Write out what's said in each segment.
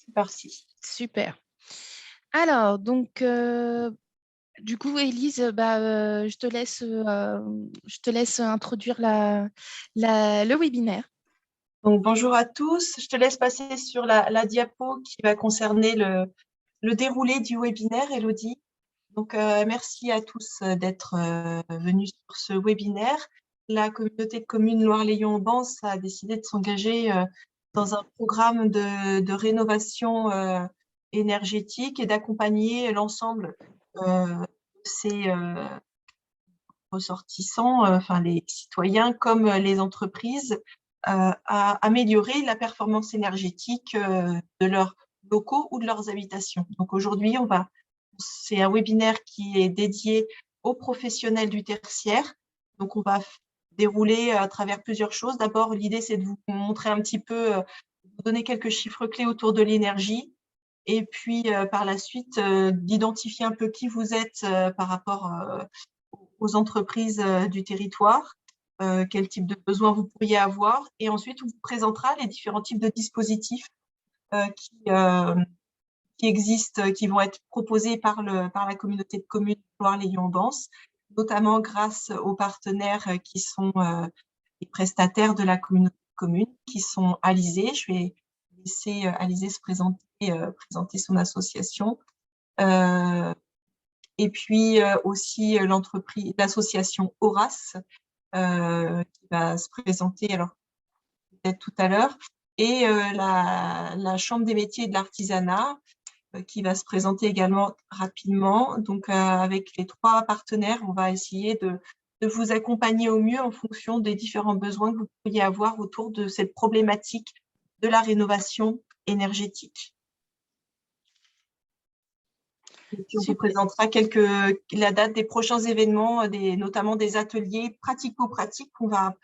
C'est parti. Super. Alors, donc, du coup, Élise, je te laisse introduire le webinaire. Donc, bonjour à tous. Je te laisse passer sur la diapo qui va concerner le déroulé du webinaire, Elodie. Donc, merci à tous d'être venus sur ce webinaire. La communauté de communes Loire-Lyon-Bance a décidé de s'engager dans un programme de rénovation énergétique et d'accompagner l'ensemble de ces ressortissants, enfin les citoyens comme les entreprises, à améliorer la performance énergétique de leurs locaux ou de leurs habitations. Donc aujourd'hui, c'est un webinaire qui est dédié aux professionnels du tertiaire. Donc on va dérouler à travers plusieurs choses. D'abord, l'idée, c'est de vous montrer un petit peu, vous donner quelques chiffres clés autour de l'énergie. Et puis, par la suite, d'identifier un peu qui vous êtes par rapport aux entreprises du territoire, quel type de besoins vous pourriez avoir. Et ensuite, on vous présentera les différents types de dispositifs qui existent, qui vont être proposés par la communauté de communes Loire-Lyon-Bance, notamment grâce aux partenaires qui sont les prestataires de la communauté de communes, qui sont Alizé. Je vais laisser Alizé se présenter son association. Et puis aussi l'association Horace, qui va se présenter alors peut-être tout à l'heure, et la Chambre des métiers et de l'artisanat, qui va se présenter également rapidement. Donc, avec les trois partenaires, on va essayer de vous accompagner au mieux en fonction des différents besoins que vous pourriez avoir autour de cette problématique de la rénovation énergétique. Et puis, on vous présentera la date des prochains événements, notamment des ateliers pratico-pratiques qu'on va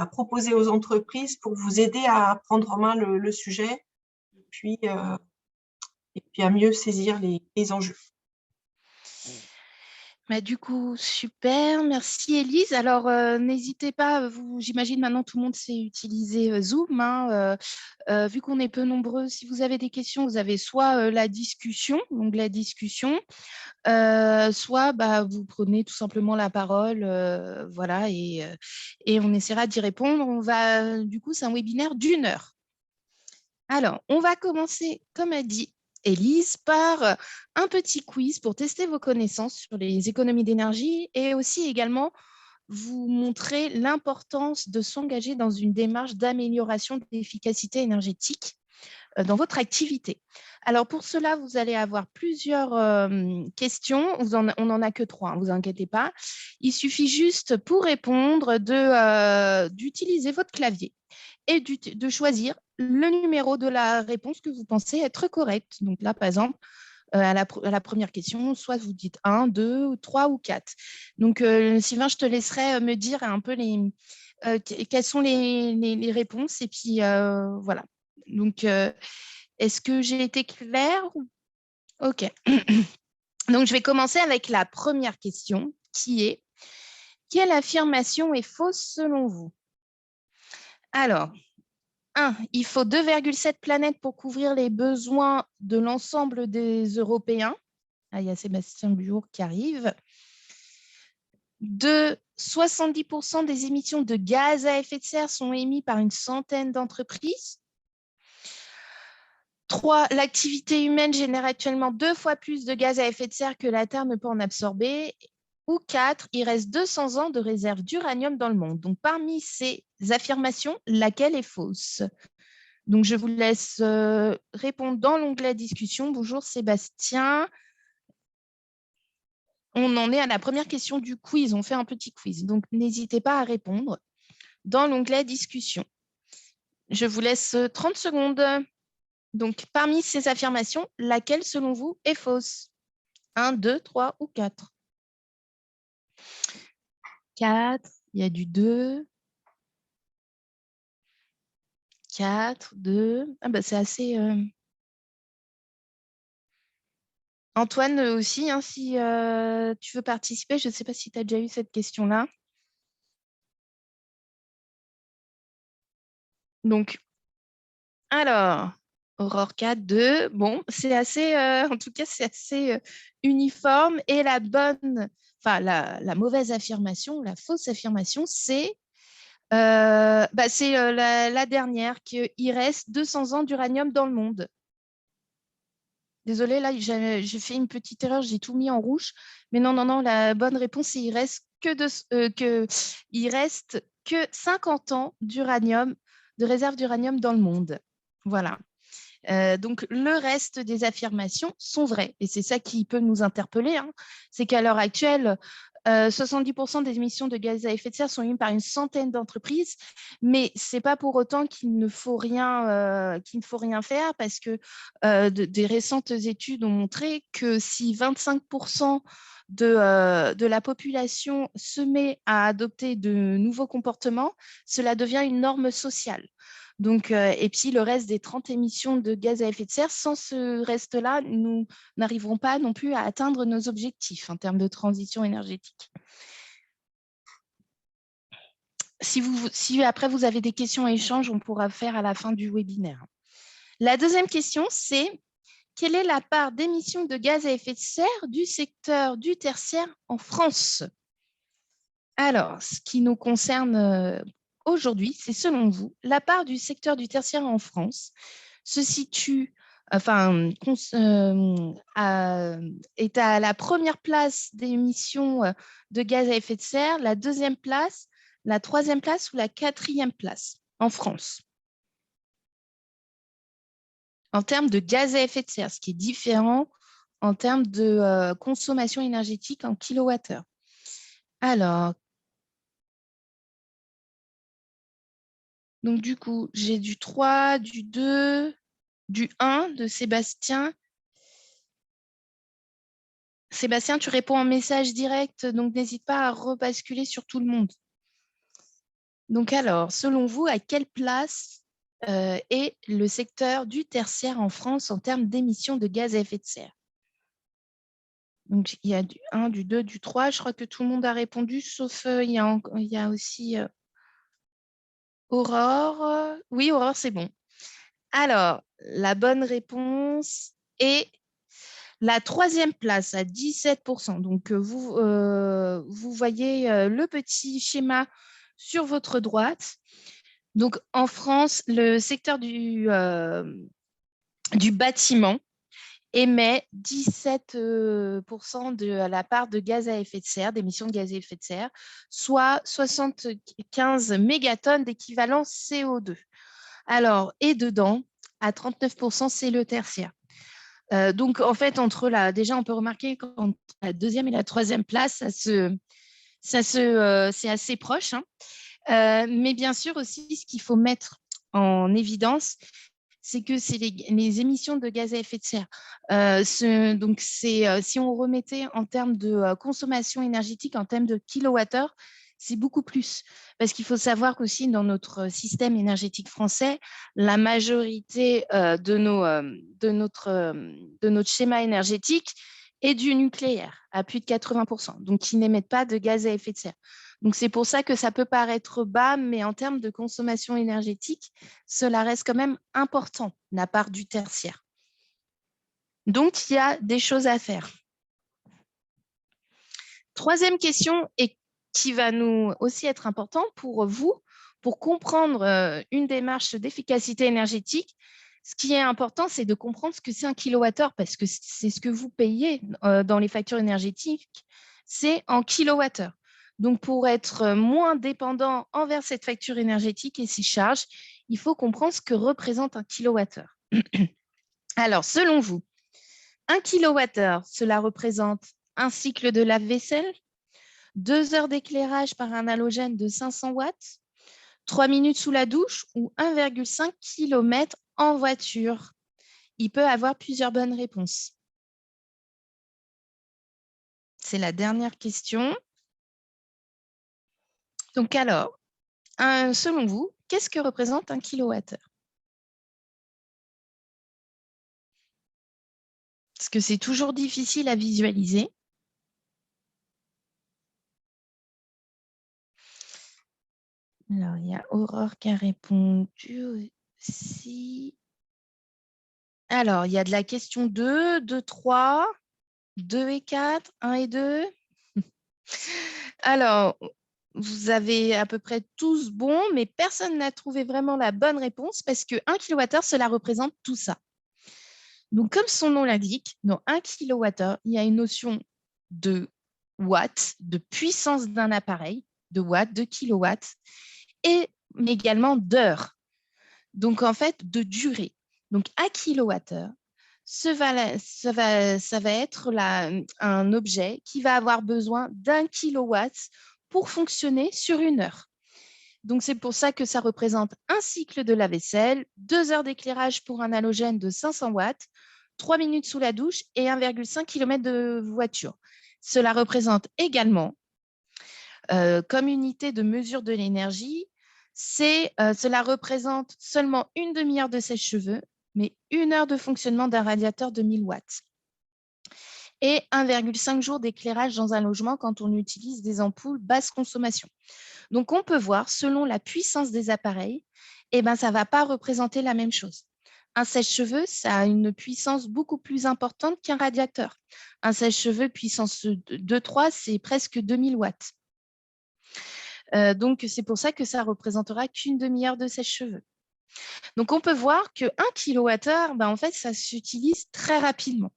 proposer aux entreprises pour vous aider à prendre en main le sujet et puis à mieux saisir les enjeux. Du coup, super, merci Élise. Alors, n'hésitez pas, j'imagine maintenant tout le monde sait utiliser Zoom, hein, vu qu'on est peu nombreux. Si vous avez des questions, vous avez soit la discussion, l'onglet discussion, soit vous prenez tout simplement la parole, voilà, et on essaiera d'y répondre. Du coup, c'est un webinaire d'1 heure. Alors, on va commencer, comme a dit Élise, par un petit quiz pour tester vos connaissances sur les économies d'énergie et aussi également vous montrer l'importance de s'engager dans une démarche d'amélioration de l'efficacité énergétique dans votre activité. Alors, pour cela, vous allez avoir plusieurs questions. On n'en a que 3, ne vous inquiétez pas. Il suffit juste, pour répondre, d'utiliser votre clavier et de choisir le numéro de la réponse que vous pensez être correcte. Donc là, par exemple, à la première question, soit vous dites 1, 2, 3 ou 4. Donc, Sylvain, je te laisserai me dire un peu quelles sont les réponses. Et puis, voilà. Donc, est-ce que j'ai été claire? OK. Donc, je vais commencer avec la première question qui est: quelle affirmation est fausse selon vous? Alors, 1, il faut 2,7 planètes pour couvrir les besoins de l'ensemble des Européens. Ah, il y a Sébastien Bujour qui arrive. 2, 70% des émissions de gaz à effet de serre sont émises par une centaine d'entreprises. 3, l'activité humaine génère actuellement 2 fois plus de gaz à effet de serre que la Terre ne peut en absorber. Ou 4, il reste 200 ans de réserve d'uranium dans le monde. Donc, parmi ces affirmations, laquelle est fausse? Donc, je vous laisse répondre dans l'onglet discussion. Bonjour Sébastien. On en est à la première question du quiz. On fait un petit quiz. Donc, n'hésitez pas à répondre dans l'onglet discussion. Je vous laisse 30 secondes. Donc, parmi ces affirmations, laquelle, selon vous, est fausse? 1, 2, 3 ou 4? 4, il y a du 2. 4, 2. Ah c'est assez... Antoine aussi, hein, si tu veux participer, je ne sais pas si tu as déjà eu cette question-là. Donc, alors, Aurore 4, 2. Bon, c'est assez, en tout cas, c'est assez uniforme. Et la mauvaise affirmation, la fausse affirmation, c'est la dernière, qu'il reste 200 ans d'uranium dans le monde. Désolée, là, j'ai fait une petite erreur, j'ai tout mis en rouge. Mais non, la bonne réponse, c'est il reste que 50 ans d'uranium, de réserve d'uranium dans le monde. Voilà. Donc, le reste des affirmations sont vraies. Et c'est ça qui peut nous interpeller. Hein. C'est qu'à l'heure actuelle, 70% des émissions de gaz à effet de serre sont émises par une centaine d'entreprises, mais ce n'est pas pour autant qu'il ne faut rien faire, parce que des récentes études ont montré que si 25% de la population se met à adopter de nouveaux comportements, cela devient une norme sociale. Donc, et puis le reste des 30 émissions de gaz à effet de serre, sans ce reste-là, nous n'arriverons pas non plus à atteindre nos objectifs en termes de transition énergétique. Si après vous avez des questions à échange, on pourra faire à la fin du webinaire. La deuxième question, c'est quelle est la part d'émissions de gaz à effet de serre du secteur du tertiaire en France? Alors, ce qui nous concerne aujourd'hui, c'est selon vous, la part du secteur du tertiaire en France se situe, est à la première place des émissions de gaz à effet de serre, la deuxième place, la troisième place ou la quatrième place en France en termes de gaz à effet de serre, ce qui est différent en termes de consommation énergétique en kilowattheure. Alors, donc du coup, j'ai du 3, du 2, du 1 de Sébastien. Sébastien, tu réponds en message direct, donc n'hésite pas à rebasculer sur tout le monde. Donc alors, selon vous, à quelle place est le secteur du tertiaire en France en termes d'émissions de gaz à effet de serre? Donc, il y a du 1, du 2, du 3. Je crois que tout le monde a répondu, sauf il y a aussi Aurore. Oui, Aurore, c'est bon. Alors, la bonne réponse est la troisième place à 17%. Donc, vous voyez le petit schéma sur votre droite. Donc, en France, le secteur du bâtiment émet 17% de la part de gaz à effet de serre, d'émissions de gaz à effet de serre, soit 75 mégatonnes d'équivalent CO2. Alors, et dedans, à 39%, c'est le tertiaire. Donc, en fait, déjà, on peut remarquer qu'entre la deuxième et la troisième place, c'est assez proche. Hein. Mais bien sûr aussi, ce qu'il faut mettre en évidence, c'est que c'est les émissions de gaz à effet de serre. Donc, si on remettait en termes de consommation énergétique, en termes de kilowattheure, c'est beaucoup plus. Parce qu'il faut savoir qu'aussi, dans notre système énergétique français, la majorité de notre schéma énergétique est du nucléaire, à plus de 80%, donc qui n'émettent pas de gaz à effet de serre. Donc, c'est pour ça que ça peut paraître bas, mais en termes de consommation énergétique, cela reste quand même important, la part du tertiaire. Donc, il y a des choses à faire. Troisième question, et qui va nous aussi être important pour vous, pour comprendre une démarche d'efficacité énergétique. Ce qui est important, c'est de comprendre ce que c'est un kilowattheure, parce que c'est ce que vous payez dans les factures énergétiques, c'est en kilowattheure. Donc, pour être moins dépendant envers cette facture énergétique et ses charges, il faut comprendre ce que représente un kilowattheure. Alors, selon vous, un kilowattheure, cela représente un cycle de lave-vaisselle, 2 heures d'éclairage par un halogène de 500 watts, 3 minutes sous la douche ou 1,5 km en voiture? Il peut avoir plusieurs bonnes réponses. C'est la dernière question. Donc alors, selon vous, qu'est-ce que représente un kilowattheure? Parce que c'est toujours difficile à visualiser. Alors, il y a Aurore qui a répondu aussi. Alors, il y a de la question 2, 2, 3, 2 et 4, 1 et 2. Alors, vous avez à peu près tous bon, mais personne n'a trouvé vraiment la bonne réponse parce que 1 kWh, cela représente tout ça. Donc, comme son nom l'indique, dans 1 kWh, il y a une notion de watts, de puissance d'un appareil, de watts, de kilowatts, mais également d'heures. Donc, en fait, de durée. Donc, 1 kWh, ça va être un objet qui va avoir besoin d'1 kilowatt pour fonctionner sur une heure. Donc, c'est pour ça que ça représente un cycle de lave-vaisselle, 2 heures d'éclairage pour un halogène de 500 watts, 3 minutes sous la douche et 1,5 km de voiture. Cela représente également, comme unité de mesure de l'énergie, cela représente seulement une demi-heure de sèche-cheveux, mais 1 heure de fonctionnement d'un radiateur de 1000 watts. Et 1,5 jours d'éclairage dans un logement quand on utilise des ampoules basse consommation. Donc, on peut voir, selon la puissance des appareils, ça ne va pas représenter la même chose. Un sèche-cheveux, ça a une puissance beaucoup plus importante qu'un radiateur. Un sèche-cheveux puissance 2-3, c'est presque 2000 watts. Donc, c'est pour ça que ça ne représentera qu'une demi-heure de sèche-cheveux. Donc, on peut voir que 1 kWh, en fait, ça s'utilise très rapidement.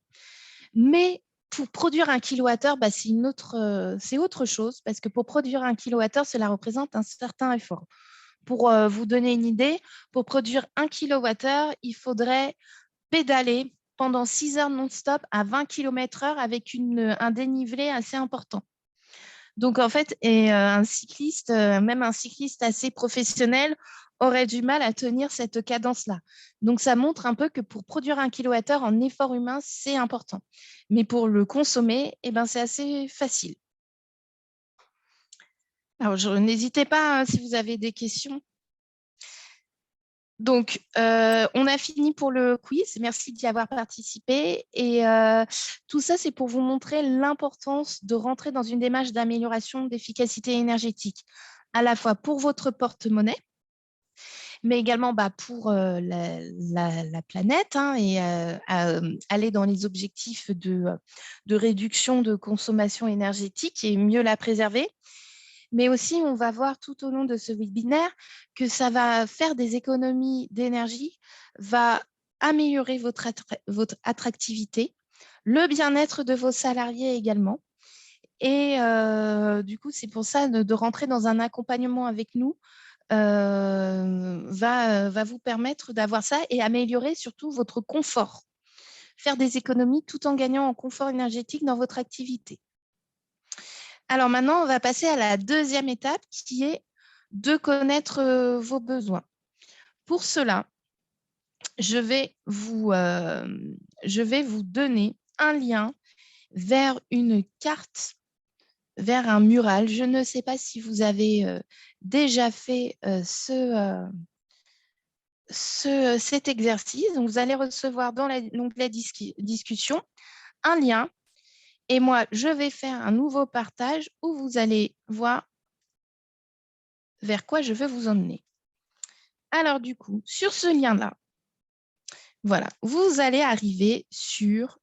Mais pour produire 1 kWh, c'est autre chose, parce que pour produire 1 kWh, cela représente un certain effort. Pour vous donner une idée, pour produire 1 kWh, il faudrait pédaler pendant 6 heures non-stop à 20 km/h avec un dénivelé assez important. Donc, en fait, un cycliste, même un cycliste assez professionnel, aurait du mal à tenir cette cadence-là. Donc, ça montre un peu que pour produire 1 kWh en effort humain, c'est important. Mais pour le consommer, c'est assez facile. Alors, n'hésitez pas si vous avez des questions. Donc, on a fini pour le quiz. Merci d'y avoir participé. Et tout ça, c'est pour vous montrer l'importance de rentrer dans une démarche d'amélioration d'efficacité énergétique, à la fois pour votre porte-monnaie, mais également pour la planète et aller dans les objectifs de réduction de consommation énergétique et mieux la préserver. Mais aussi, on va voir tout au long de ce webinaire que ça va faire des économies d'énergie, va améliorer votre attractivité, le bien-être de vos salariés également. Et du coup, c'est pour ça de rentrer dans un accompagnement avec nous va vous permettre d'avoir ça et améliorer surtout votre confort. Faire des économies tout en gagnant en confort énergétique dans votre activité. Alors maintenant, on va passer à la deuxième étape qui est de connaître vos besoins. Pour cela, je vais vous donner un lien vers une carte, vers un mural. Je ne sais pas si vous avez déjà fait cet exercice. Donc, vous allez recevoir dans l'onglet discussion un lien. Et moi, je vais faire un nouveau partage où vous allez voir vers quoi je veux vous emmener. Alors, du coup, sur ce lien-là, voilà, vous allez arriver sur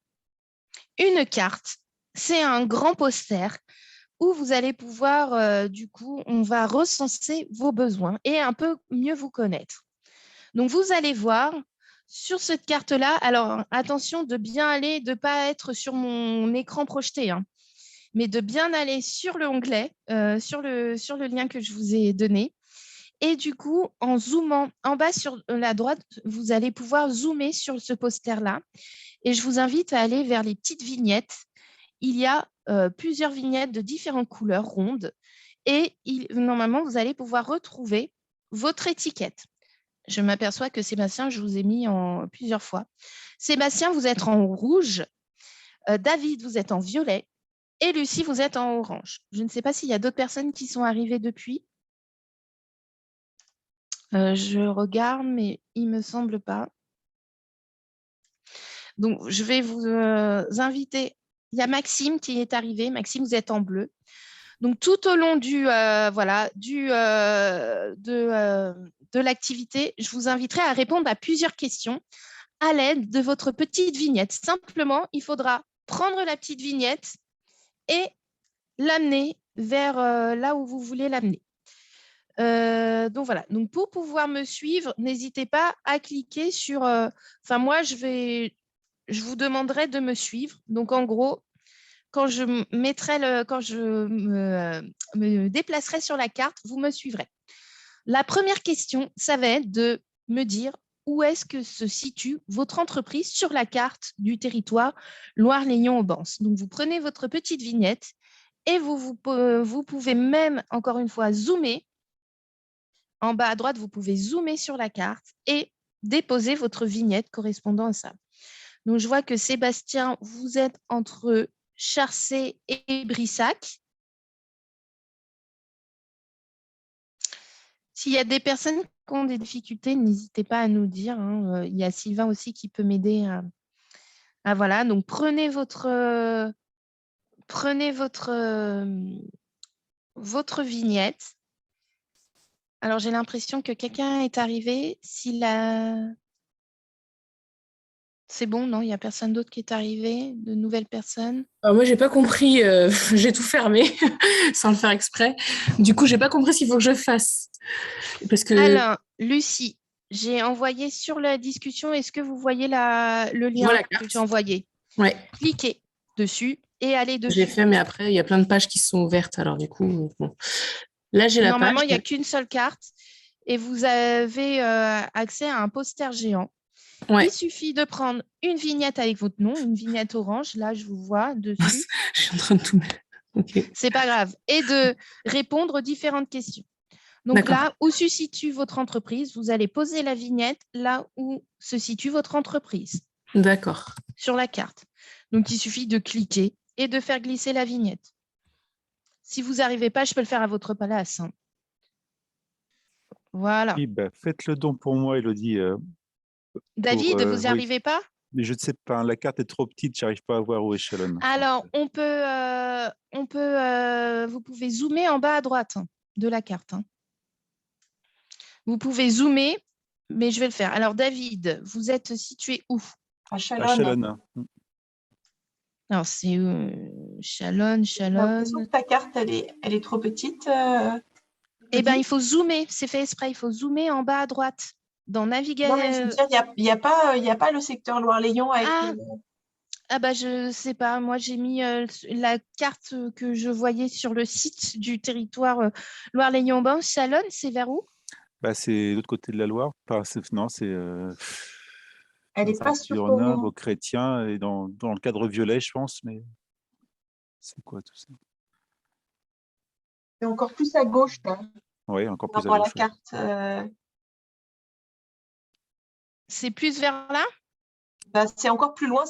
une carte. C'est un grand poster où vous allez pouvoir, du coup, on va recenser vos besoins et un peu mieux vous connaître. Donc, vous allez voir sur cette carte-là, alors attention de bien aller, de ne pas être sur mon écran projeté, mais de bien aller sur l'onglet, sur le lien que je vous ai donné. Et du coup, en zoomant en bas sur la droite, vous allez pouvoir zoomer sur ce poster-là. Et je vous invite à aller vers les petites vignettes. Il y a plusieurs vignettes de différentes couleurs rondes. Et normalement, vous allez pouvoir retrouver votre étiquette. Je m'aperçois que Sébastien, je vous ai mis en plusieurs fois. Sébastien, vous êtes en rouge. David, vous êtes en violet. Et Lucie, vous êtes en orange. Je ne sais pas s'il y a d'autres personnes qui sont arrivées depuis. Je regarde, mais il ne me semble pas. Donc, je vais vous inviter. Il y a Maxime qui est arrivé. Maxime, vous êtes en bleu. Donc, tout au long de l'activité, je vous inviterai à répondre à plusieurs questions à l'aide de votre petite vignette. Simplement, il faudra prendre la petite vignette et l'amener vers là où vous voulez l'amener. Donc voilà, donc pour pouvoir me suivre, n'hésitez pas à cliquer sur… moi, je vous demanderai de me suivre. Donc en gros, quand je me déplacerai sur la carte, vous me suivrez. La première question, ça va être de me dire où est-ce que se situe votre entreprise sur la carte du territoire Loire-Léon-Aubance. Donc, vous prenez votre petite vignette et vous pouvez même, encore une fois, zoomer. En bas à droite, vous pouvez zoomer sur la carte et déposer votre vignette correspondant à ça. Donc, je vois que Sébastien, vous êtes entre Charcey et Brissac. S'il y a des personnes qui ont des difficultés, n'hésitez pas à nous dire. Hein. Il y a Sylvain aussi qui peut m'aider à… Voilà, donc prenez votre vignette. Alors, j'ai l'impression que quelqu'un est arrivé. C'est bon, non? Il n'y a personne d'autre qui est arrivé, de nouvelles personnes? Moi, j'ai pas compris. J'ai tout fermé sans le faire exprès. Du coup, j'ai pas compris ce qu'il faut que je fasse. Parce que Alors, Lucie, j'ai envoyé sur la discussion. Est-ce que vous voyez le lien voilà, que j'ai envoyé? Ouais. Cliquez dessus et allez dessus. J'ai fait, mais après, il y a plein de pages qui sont ouvertes. Alors, du coup, bon. Là, j'ai la page. Normalement, il n'y a qu'une seule carte et vous avez accès à un poster géant. Ouais. Il suffit de prendre une vignette avec votre nom, une vignette orange. Là, je vous vois dessus. Je suis en train de tout mettre. Okay. C'est pas grave. Et de répondre aux différentes questions. Donc là, où se situe votre entreprise, vous allez poser la vignette là où se situe votre entreprise. D'accord. Sur la carte. Donc, il suffit de cliquer et de faire glisser la vignette. Si vous n'arrivez pas, je peux le faire à votre place. Hein. Voilà. Oui, faites le don pour moi, Élodie. David, vous n'y arrivez pas? Mais je ne sais pas, la carte est trop petite, je n'arrive pas à voir où est Chalon. Alors, vous pouvez zoomer en bas à droite de la carte. Hein. Vous pouvez zoomer, mais je vais le faire. Alors, David, vous êtes situé où? À Chalon. À Chalon. Alors, c'est Chalon. J'ai l'impression que ta carte, elle est trop petite. Eh bien, il faut zoomer. C'est fait exprès. Il faut zoomer en bas à droite. Dans Navigation. Non, mais je veux dire, il n'y a pas le secteur Loire-Léon avec… je ne sais pas. Moi, j'ai mis la carte que je voyais sur le site du territoire Loire-Léon-Aubance. Chalon, c'est vers où? C'est de l'autre côté de la Loire. Non, c'est… Elle n'est pas sur au chrétien et dans le cadre violet, je pense. Mais c'est quoi tout ça? C'est encore plus à gauche. Oui, encore plus à gauche. La carte. C'est plus vers là? C'est encore plus loin.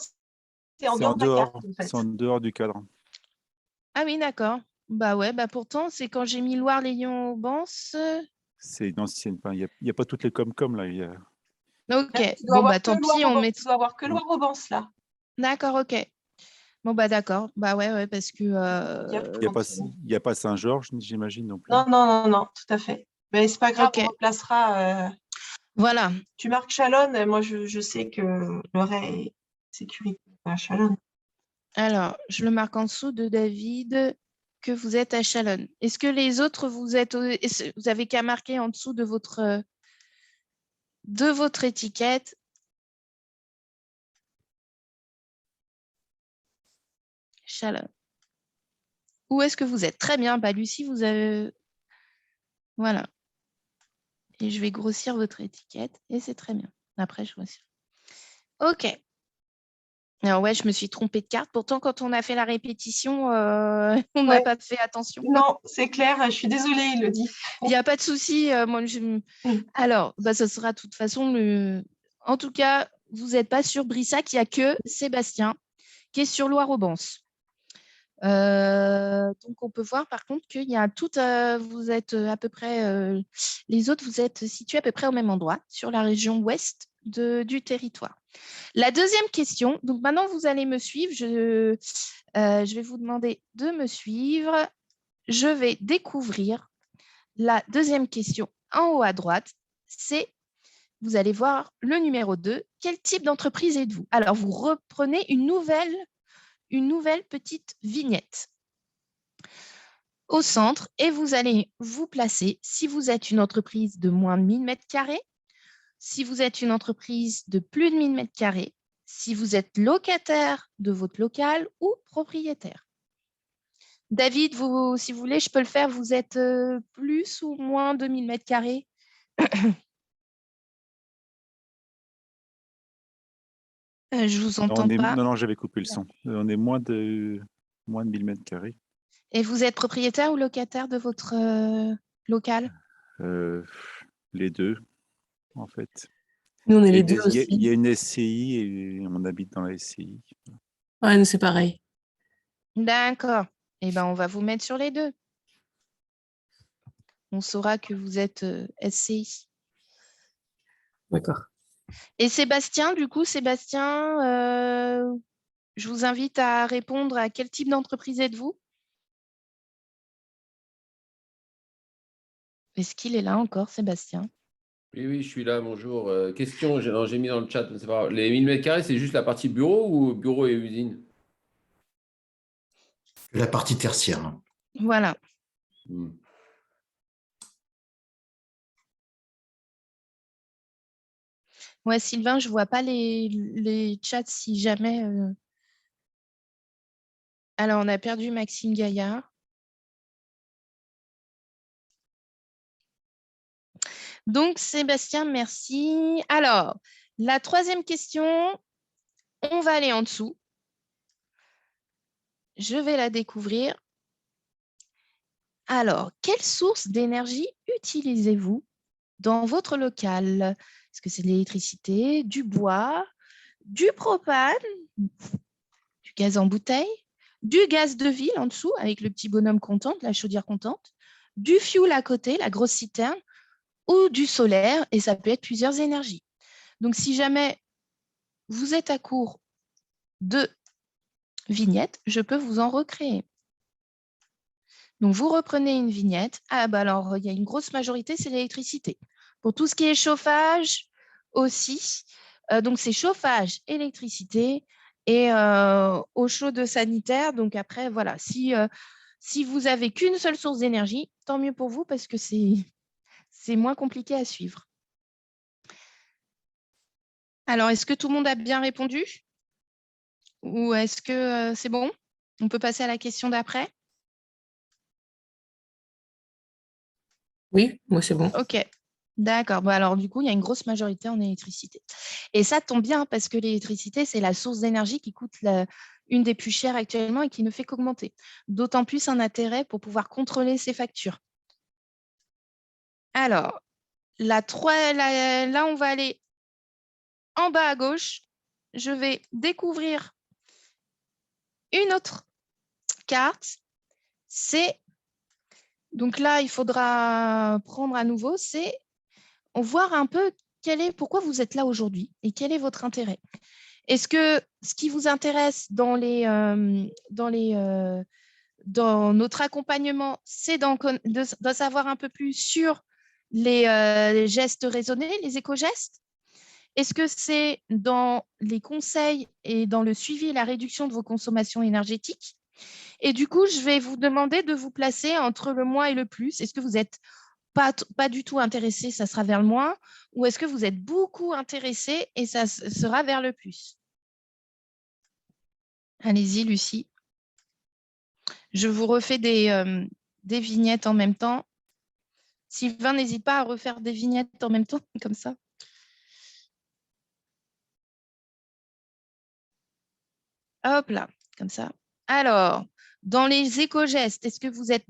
C'est en dehors de la carte, en fait. C'est en dehors du cadre. Ah oui, d'accord. Pourtant, c'est quand j'ai mis Loire-Léon-Aubance. C'est une ancienne. Il n'y a pas toutes les com là. Ok. Tant pis, on met… Tu dois avoir que Loire-Aubance, là. D'accord, ok. D'accord. Ouais, parce que… Il n'y a pas Saint-Georges, j'imagine, non plus. Non, tout à fait. Mais c'est pas grave, on replacera. Voilà. Tu marques Chalon, et moi, je sais que l'oreille est sécurité à Chalon. Alors, je le marque en dessous de David que vous êtes à Chalon. Est-ce que les autres, vous avez qu'à marquer en dessous de votre étiquette? Chalon. Où est-ce que vous êtes? Très bien. Lucie, vous avez… Voilà. Et je vais grossir votre étiquette. Et c'est très bien. Après, je grossis. OK. Alors ouais, je me suis trompée de carte. Pourtant, quand on a fait la répétition, on n'a pas fait attention. Non, c'est clair. Je suis désolée, Élodie. Il n'y a pas de souci. Alors, ce sera de toute façon… En tout cas, vous n'êtes pas sur Brissac. Il n'y a que Sébastien qui est sur Loire-Aubance. Donc, on peut voir par contre qu'il y a vous êtes à peu près… les autres, vous êtes situés à peu près au même endroit, sur la région ouest du territoire. La deuxième question, donc maintenant vous allez me suivre, je vais vous demander de me suivre. Je vais découvrir la deuxième question en haut à droite, c'est vous allez voir le numéro 2. Quel type d'entreprise êtes-vous? Alors, vous reprenez une nouvelle petite vignette au centre et vous allez vous placer si vous êtes une entreprise de moins de 1000 m², si vous êtes une entreprise de plus de 1000 m², si vous êtes locataire de votre local ou propriétaire. David, si vous voulez, je peux le faire. Vous êtes plus ou moins de 1000 m²? Je vous entends pas. Non, j'avais coupé le son. On est moins de 1000 m². Et vous êtes propriétaire ou locataire de votre local? Les deux, en fait. Nous, on est Il y a les deux aussi. Il y a une SCI et on habite dans la SCI. Ouais, nous, c'est pareil. D'accord. Eh ben, on va vous mettre sur les deux. On saura que vous êtes SCI. D'accord. Et Sébastien, du coup, je vous invite à répondre à quel type d'entreprise êtes-vous? Est-ce qu'il est là encore, Sébastien? Oui, je suis là, bonjour. Question, j'ai mis dans le chat, c'est pas grave. Les 1000 m², c'est juste la partie bureau ou bureau et usine? La partie tertiaire. Voilà. Ouais, Sylvain, je ne vois pas les chats si jamais. Alors, on a perdu Maxime Gaillard. Donc, Sébastien, merci. Alors, la troisième question, on va aller en dessous. Je vais la découvrir. Alors, quelle source d'énergie utilisez-vous dans votre local? Est-ce que c'est de l'électricité, du bois, du propane, du gaz en bouteille, du gaz de ville en dessous avec le petit bonhomme content, la chaudière contente, du fioul à côté, la grosse citerne, ou du solaire, et ça peut être plusieurs énergies. Donc, si jamais vous êtes à court de vignettes, je peux vous en recréer. Donc, vous reprenez une vignette. Ah, bah alors, il y a une grosse majorité, c'est l'électricité. Pour tout ce qui est chauffage aussi, donc c'est chauffage, électricité et eau chaude sanitaire. Donc, après, voilà, si vous n'avez qu'une seule source d'énergie, tant mieux pour vous parce que c'est moins compliqué à suivre. Alors, est-ce que tout le monde a bien répondu? Ou est-ce que c'est bon? On peut passer à la question d'après? Oui, moi, c'est bon. Ok, d'accord. Bon, alors, du coup, il y a une grosse majorité en électricité. Et ça tombe bien parce que l'électricité, c'est la source d'énergie qui coûte une des plus chères actuellement et qui ne fait qu'augmenter. D'autant plus un intérêt pour pouvoir contrôler ses factures. Alors, là, on va aller en bas à gauche. Je vais découvrir une autre carte. Donc là, il faudra prendre à nouveau, on voir un peu pourquoi vous êtes là aujourd'hui et quel est votre intérêt. Est-ce que ce qui vous intéresse dans notre accompagnement, c'est de savoir un peu plus sur les gestes raisonnés, les éco-gestes? Est-ce que c'est dans les conseils et dans le suivi et la réduction de vos consommations énergétiques? Et du coup, je vais vous demander de vous placer entre le moins et le plus. Est-ce que vous n'êtes pas du tout intéressé, ça sera vers le moins, ou est-ce que vous êtes beaucoup intéressé et ça sera vers le plus? Allez-y, Lucie. Je vous refais des vignettes en même temps. Sylvain, n'hésite pas à refaire des vignettes en même temps, comme ça. Hop là, comme ça. Alors, dans les éco-gestes, est-ce que vous êtes,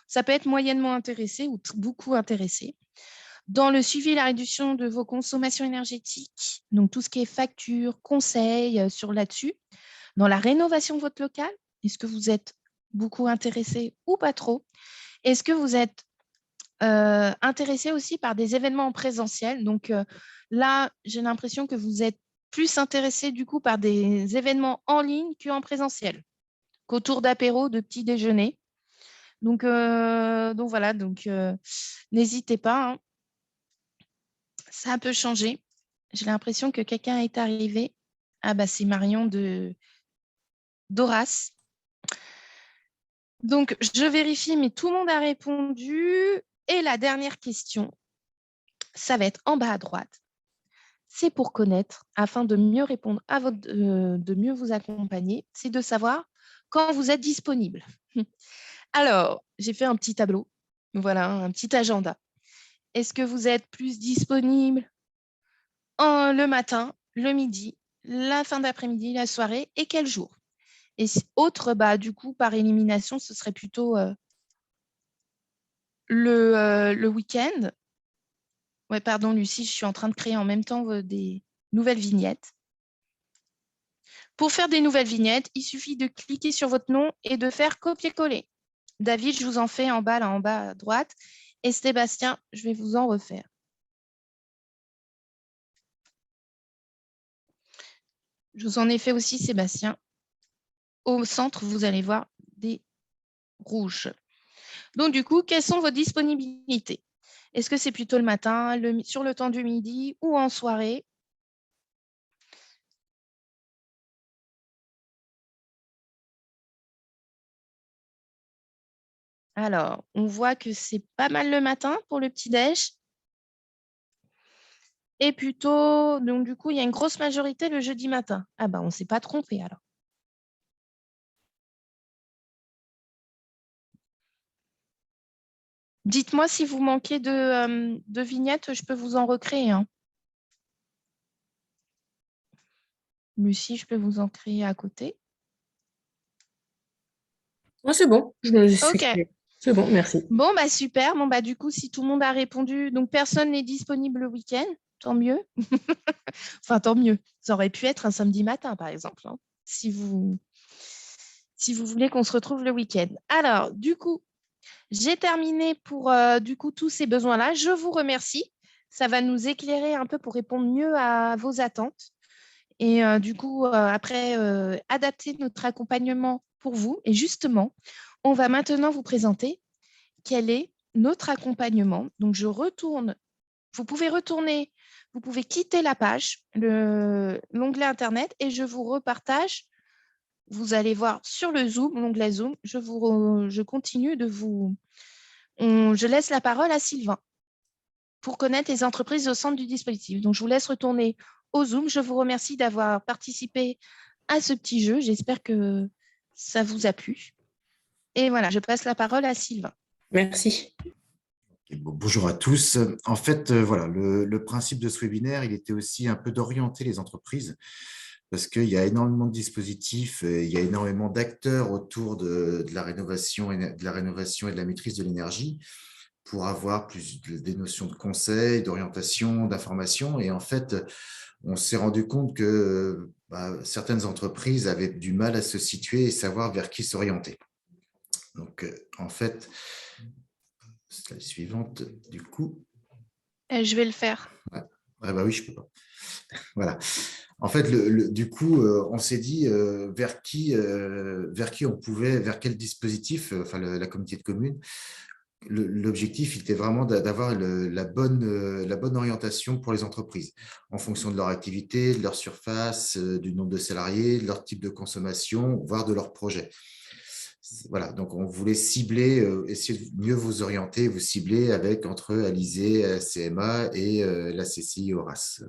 ça peut être moyennement intéressé ou beaucoup intéressé? Dans le suivi et la réduction de vos consommations énergétiques, donc tout ce qui est factures, conseils sur là-dessus. Dans la rénovation de votre local, est-ce que vous êtes beaucoup intéressé ou pas trop? Est-ce que vous êtes intéressé aussi par des événements en présentiel? Donc là, j'ai l'impression que vous êtes plus intéressé du coup par des événements en ligne qu'en présentiel, qu'autour d'apéro, de petits déjeuners. Donc voilà, n'hésitez pas. Hein. Ça a un peu changé. J'ai l'impression que quelqu'un est arrivé. Ah bah c'est Marion d'Horace. Donc, je vérifie, mais tout le monde a répondu. Et la dernière question, ça va être en bas à droite. C'est pour connaître, afin de mieux répondre à de mieux vous accompagner, c'est de savoir quand vous êtes disponible. Alors, j'ai fait un petit tableau, voilà, un petit agenda. Est-ce que vous êtes plus disponible le matin, le midi, la fin d'après-midi, la soirée et quel jour? Et autre, bah, du coup, par élimination, ce serait plutôt le week-end. Ouais, pardon, Lucie, je suis en train de créer en même temps des nouvelles vignettes. Pour faire des nouvelles vignettes, il suffit de cliquer sur votre nom et de faire copier-coller. David, je vous en fais en bas, là, en bas à droite. Et Sébastien, je vais vous en refaire. Je vous en ai fait aussi, Sébastien. Au centre, vous allez voir des rouges. Donc, du coup, quelles sont vos disponibilités? Est-ce que c'est plutôt le matin, sur le temps du midi ou en soirée? Alors, on voit que c'est pas mal le matin pour le petit-déj. Et plutôt, donc du coup, il y a une grosse majorité le jeudi matin. Ah bah, on ne s'est pas trompé alors. Dites-moi si vous manquez de vignettes, je peux vous en recréer, hein. Lucie, je peux vous en créer à côté. Ouais, c'est bon, je me suis Ok. créée. C'est bon, merci. Bon, bah super. Bon, bah du coup, si tout le monde a répondu, donc personne n'est disponible le week-end, tant mieux. Enfin, tant mieux. Ça aurait pu être un samedi matin, par exemple, hein, si vous voulez qu'on se retrouve le week-end. Alors, du coup, j'ai terminé pour du coup tous ces besoins-là. Je vous remercie. Ça va nous éclairer un peu pour répondre mieux à vos attentes. Et du coup, après, adapter notre accompagnement pour vous. Et justement, on va maintenant vous présenter quel est notre accompagnement. Donc, je retourne. Vous pouvez retourner, vous pouvez quitter la page, l'onglet Internet, et je vous repartage. Vous allez voir sur le Zoom, l'onglet Zoom, je continue de vous... je laisse la parole à Sylvain pour connaître les entreprises au centre du dispositif. Donc, je vous laisse retourner au Zoom. Je vous remercie d'avoir participé à ce petit jeu. J'espère que ça vous a plu. Et voilà, je passe la parole à Sylvain. Merci. Bonjour à tous. En fait, voilà, le principe de ce webinaire, il était aussi un peu d'orienter les entreprises parce qu'il y a énormément de dispositifs, il y a énormément d'acteurs autour de la rénovation et de la maîtrise de l'énergie pour avoir plus des notions de conseil, d'orientation, d'information. Et en fait, on s'est rendu compte que certaines entreprises avaient du mal à se situer et savoir vers qui s'orienter. Donc, en fait, slide suivante, du coup. Je vais le faire. Ouais. Ah bah oui, je peux pas. Voilà. En fait, du coup, on s'est dit vers qui on pouvait, vers quel dispositif, enfin la communauté de communes. L'objectif était vraiment d'avoir la bonne orientation pour les entreprises en fonction de leur activité, de leur surface, du nombre de salariés, de leur type de consommation, voire de leur projet. Voilà, donc on voulait cibler, essayer de mieux vous orienter, vous cibler avec entre Alizé, CMA et la CCI Horace.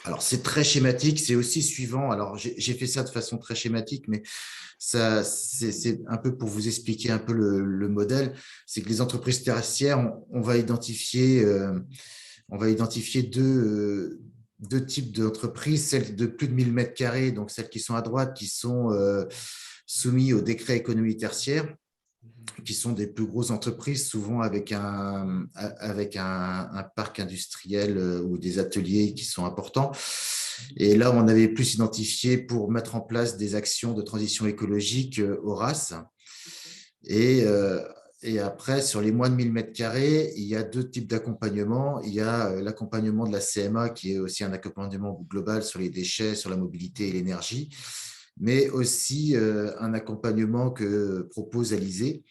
Alors, c'est très schématique, c'est aussi suivant. Alors, j'ai fait ça de façon très schématique, mais ça, c'est un peu pour vous expliquer un peu le modèle. C'est que les entreprises tertiaires, on va identifier deux types d'entreprises, celles de plus de 1000 mètres carrés, donc celles qui sont à droite, qui sont soumises au décret économie tertiaire, qui sont des plus grosses entreprises, souvent avec un parc industriel ou des ateliers qui sont importants. Et là, on avait plus identifié pour mettre en place des actions de transition écologique Horace. Et après, sur les moins de 1000 mètres carrés, il y a deux types d'accompagnement. Il y a l'accompagnement de la CMA, qui est aussi un accompagnement global sur les déchets, sur la mobilité et l'énergie, mais aussi un accompagnement que propose Alizé,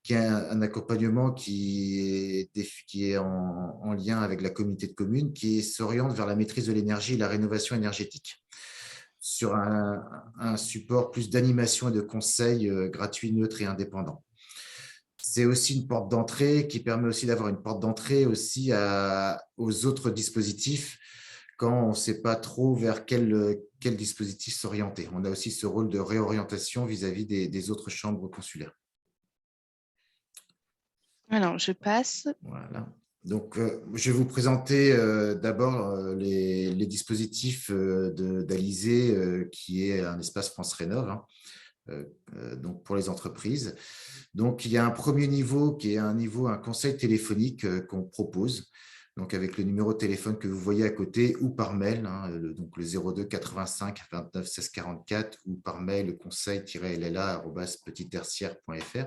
qui est un accompagnement qui est en lien avec la communauté de communes, qui s'oriente vers la maîtrise de l'énergie et la rénovation énergétique, sur un support plus d'animation et de conseils gratuits, neutres et indépendants. C'est aussi une porte d'entrée qui permet aussi d'avoir une porte d'entrée aussi aux autres dispositifs quand on ne sait pas trop vers quel dispositif s'orienter. On a aussi ce rôle de réorientation vis-à-vis des autres chambres consulaires. Alors, je passe. Voilà. Donc, je vais vous présenter d'abord les dispositifs d'Alizé, qui est un espace France Rénov', hein, donc pour les entreprises. Donc, il y a un premier niveau qui est un conseil téléphonique qu'on propose, donc avec le numéro de téléphone que vous voyez à côté ou par mail, hein, donc le 02 85 29 16 44 ou par mail le conseil-lla@petittertiaire.fr.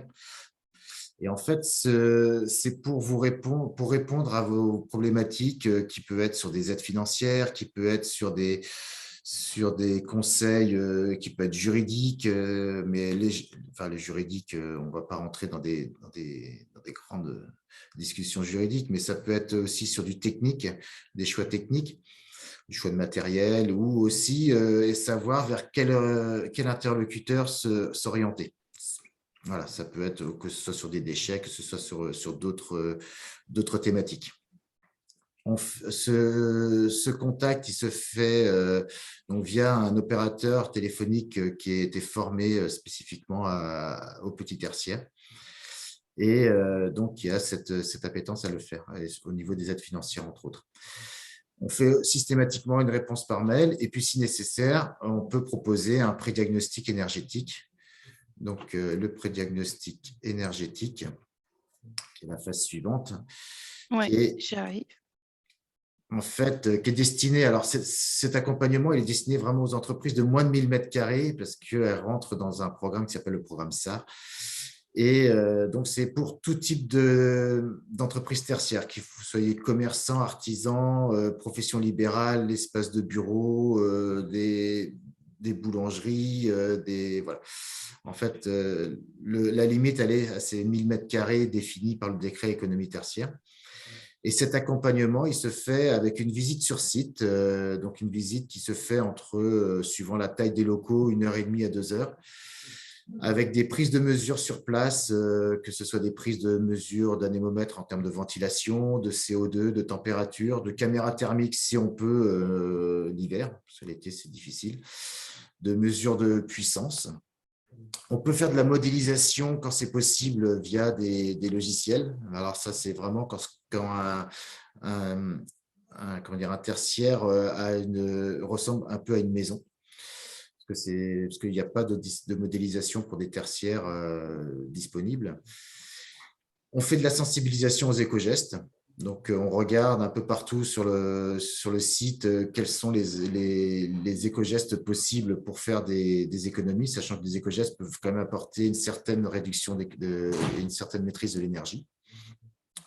Et en fait, c'est pour répondre à vos problématiques qui peuvent être sur des aides financières, qui peuvent être sur des conseils qui peuvent être juridiques, mais les juridiques, on ne va pas rentrer dans des grandes discussions juridiques, mais ça peut être aussi sur du technique, des choix techniques, du choix de matériel, ou aussi savoir vers quel interlocuteur s'orienter. Voilà, ça peut être que ce soit sur des déchets, que ce soit sur d'autres thématiques. Ce contact, il se fait donc via un opérateur téléphonique qui a été formé spécifiquement au petit tertiaire et donc qui a cette appétence à le faire au niveau des aides financières, entre autres. On fait systématiquement une réponse par mail et puis, si nécessaire, on peut proposer un prédiagnostic énergétique. Donc, le prédiagnostic énergétique, qui est la phase suivante. Oui, j'arrive. En fait, qui est destiné, alors cet accompagnement, il est destiné vraiment aux entreprises de moins de 1000 m² parce qu'elles rentrent dans un programme qui s'appelle le programme SAR. Et donc, c'est pour tout type d'entreprise tertiaire, que vous soyez commerçant, artisan, profession libérale, espace de bureau, des boulangeries, voilà. En fait, la limite, elle est à ces 1000 m² définis par le décret économie tertiaire. Et cet accompagnement, il se fait avec une visite sur site, donc une visite qui se fait suivant la taille des locaux, 1h30 à 2 heures, avec des prises de mesures sur place, que ce soit des prises de mesures d'anémomètre en termes de ventilation, de CO2, de température, de caméras thermiques si on peut l'hiver, parce que l'été c'est difficile, de mesures de puissance. On peut faire de la modélisation quand c'est possible via des logiciels. Alors ça, c'est vraiment quand un tertiaire ressemble un peu à une maison. Parce qu'il n'y a pas de modélisation pour des tertiaires disponibles. On fait de la sensibilisation aux éco-gestes. Donc, on regarde un peu partout sur le site quels sont les éco-gestes possibles pour faire des économies, sachant que les éco-gestes peuvent quand même apporter une certaine réduction et une certaine maîtrise de l'énergie.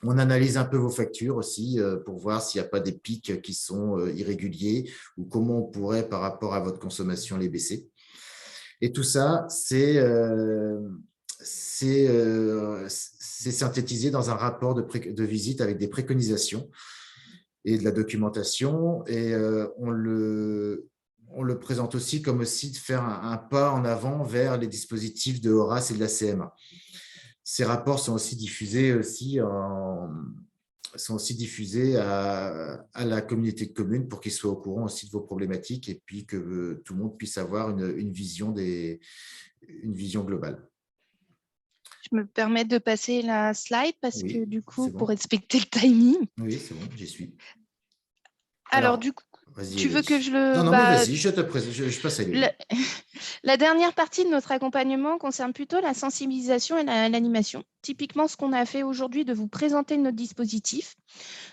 On analyse un peu vos factures aussi pour voir s'il n'y a pas des pics qui sont irréguliers ou comment on pourrait, par rapport à votre consommation, les baisser. Et tout ça, c'est synthétisé dans un rapport de visite avec des préconisations et de la documentation. Et on le présente aussi comme aussi de faire un pas en avant vers les dispositifs de Horace et de la CMA. Ces rapports sont aussi diffusés à la communauté de communes pour qu'ils soient au courant aussi de vos problématiques et puis que tout le monde puisse avoir une vision globale. Je me permets de passer la slide parce Oui, que du coup, bon. pour respecter le timing. Oui, c'est bon, j'y suis. Alors du coup, tu veux que je le… Non, mais vas-y, je te présente, je passe à lui. La dernière partie de notre accompagnement concerne plutôt la sensibilisation et l'animation. Typiquement, ce qu'on a fait aujourd'hui, de vous présenter notre dispositif.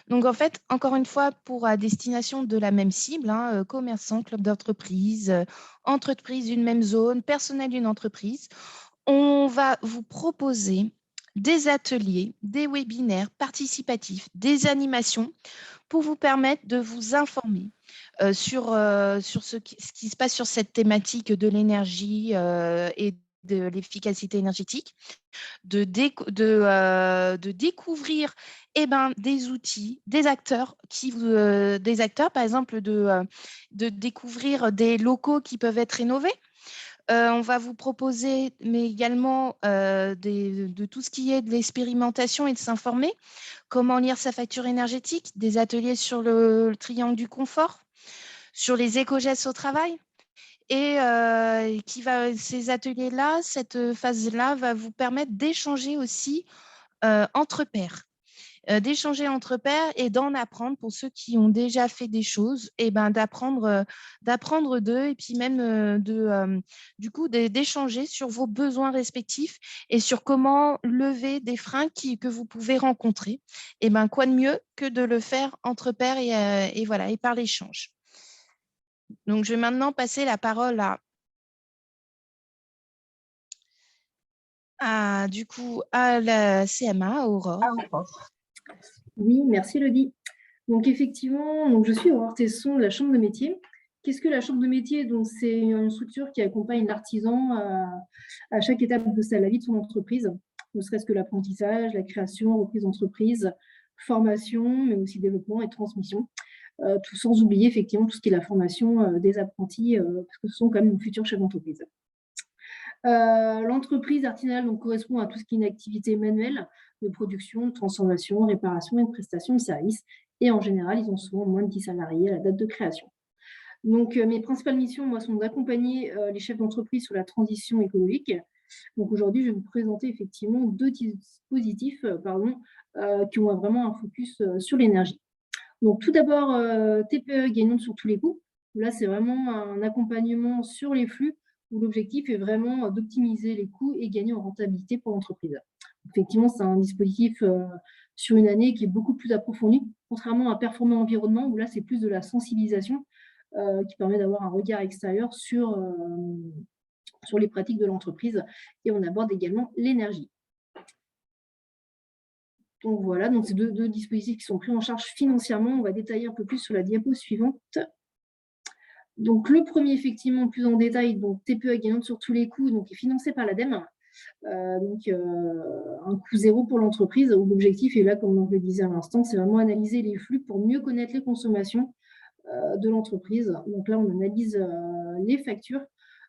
Donc, en fait, encore une fois, pour à destination de la même cible, hein, commerçants, club d'entreprise, entreprise d'une même zone, personnel d'une entreprise, on va vous proposer des ateliers, des webinaires participatifs, des animations pour vous permettre de vous informer sur ce qui se passe sur cette thématique de l'énergie et de l'efficacité énergétique, de découvrir des outils, des acteurs, par exemple, de découvrir des locaux qui peuvent être rénovés. On va vous proposer, mais également de tout ce qui est de l'expérimentation et de s'informer, comment lire sa facture énergétique, des ateliers sur le triangle du confort, sur les éco-gestes au travail. Et ces ateliers-là, cette phase-là va vous permettre d'échanger aussi entre pairs. D'échanger entre pairs et d'en apprendre pour ceux qui ont déjà fait des choses, et d'apprendre d'eux et puis même d'échanger sur vos besoins respectifs et sur comment lever des freins que vous pouvez rencontrer. Et quoi de mieux que de le faire entre pairs et par l'échange. Donc, je vais maintenant passer la parole à la CMA, Aurore. Oui, merci Elodie. Donc effectivement, je suis Aurore Tesson de la Chambre de métier. Qu'est-ce que la Chambre de métier? Donc, c'est une structure qui accompagne l'artisan à chaque étape de la vie de son entreprise, ne serait-ce que l'apprentissage, la création, reprise d'entreprise, formation, mais aussi développement et transmission. Tout sans oublier effectivement tout ce qui est la formation des apprentis, parce que ce sont quand même nos futurs chefs d'entreprise. L'entreprise artisanale correspond à tout ce qui est une activité manuelle de production, de transformation, réparation et de prestation de services. Et en général, ils ont souvent moins de 10 salariés à la date de création. Donc, mes principales missions, moi, sont d'accompagner les chefs d'entreprise sur la transition écologique. Donc, aujourd'hui, je vais vous présenter effectivement 2 dispositifs qui ont vraiment un focus sur l'énergie. Donc, tout d'abord, TPE gagnante sur tous les coups. Là, c'est vraiment un accompagnement sur les flux où l'objectif est vraiment d'optimiser les coûts et gagner en rentabilité pour l'entreprise. Effectivement, c'est un dispositif sur une année qui est beaucoup plus approfondi, contrairement à Performant Environnement, où là, c'est plus de la sensibilisation qui permet d'avoir un regard extérieur sur les pratiques de l'entreprise. Et on aborde également l'énergie. Donc voilà, donc c'est deux dispositifs qui sont pris en charge financièrement. On va détailler un peu plus sur la diapo suivante. Donc le premier, effectivement, plus en détail, donc TPE gagnante sur tous les coûts, donc est financé par l'ADEME. Un coût zéro pour l'entreprise, où l'objectif est là, comme on le disait à l'instant, c'est vraiment analyser les flux pour mieux connaître les consommations de l'entreprise. Donc là, on analyse les factures,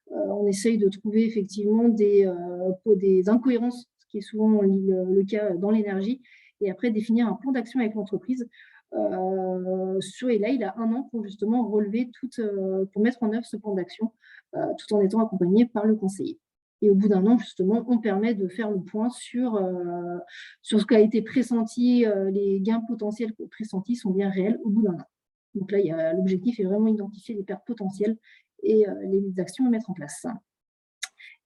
on essaye de trouver effectivement des incohérences, ce qui est souvent le cas dans l'énergie, et après définir un plan d'action avec l'entreprise. Et là, il a 1 an pour justement relever pour mettre en œuvre ce plan d'action, tout en étant accompagné par le conseiller. Et au bout d'1 an, justement, on permet de faire le point sur ce qui a été pressenti, les gains potentiels pressentis sont bien réels au bout d'1 an. Donc là, l'objectif est vraiment d'identifier les pertes potentielles et les actions à mettre en place.